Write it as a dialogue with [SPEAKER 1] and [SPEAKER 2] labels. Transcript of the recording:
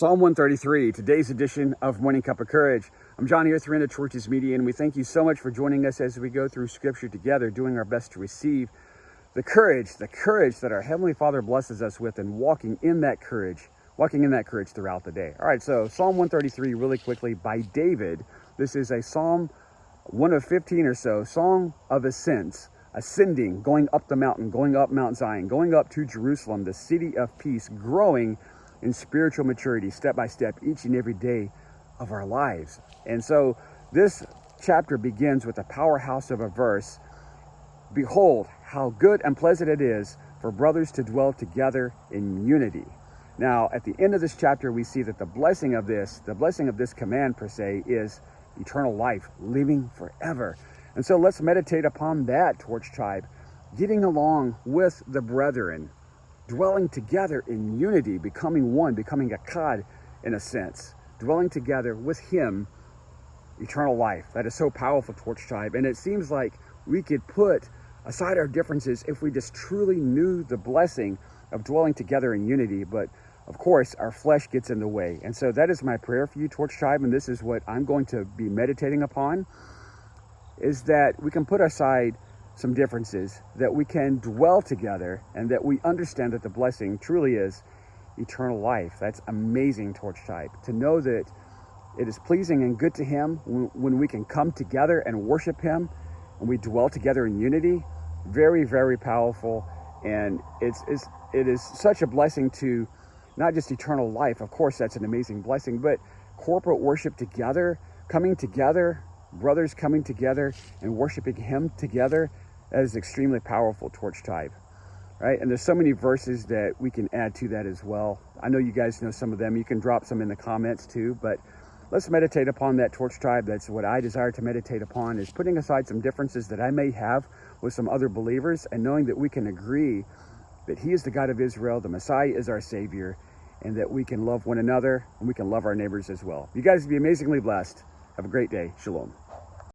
[SPEAKER 1] Psalm 133, today's edition of Morning Cup of Courage. I'm John here, Three Torches Media, and we thank you so much for joining us as we go through Scripture together, doing our best to receive the courage that our Heavenly Father blesses us with, and walking in that courage throughout the day. All right, so Psalm 133, really quickly, by David. This is a psalm, one of 15 or so, song of ascents, ascending, going up the mountain, going up Mount Zion, going up to Jerusalem, the city of peace, growing in spiritual maturity, step by step, each and every day of our lives. And so this chapter begins with a powerhouse of a verse. Behold, how good and pleasant it is for brothers to dwell together in unity. Now, at the end of this chapter, we see that the blessing of this command per se, is eternal life, living forever. And so let's meditate upon that, Torch Tribe, getting along with the brethren, dwelling together in unity, becoming one, becoming echad in a sense, dwelling together with Him, eternal life. That is so powerful, Torch Tribe. And it seems like we could put aside our differences if we just truly knew the blessing of dwelling together in unity. But of course, our flesh gets in the way. And so that is my prayer for you, Torch Tribe, and this is what I'm going to be meditating upon, is that we can put aside some differences, that we can dwell together, and that we understand that the blessing truly is eternal life. That's amazing, Torch Tribe, to know that it is pleasing and good to Him when we can come together and worship Him, and we dwell together in unity. Very, very powerful. And it is such a blessing to not just eternal life, of course that's an amazing blessing, but corporate worship together, coming together, brothers coming together and worshiping Him together. That is extremely powerful, Torch Tribe, right? And there's so many verses that we can add to that as well. I know you guys know some of them. You can drop some in the comments too, but let's meditate upon that, Torch Tribe. That's what I desire to meditate upon, is putting aside some differences that I may have with some other believers, and knowing that we can agree that He is the God of Israel, the Messiah is our Savior, and that we can love one another and we can love our neighbors as well. You guys be amazingly blessed. Have a great day. Shalom.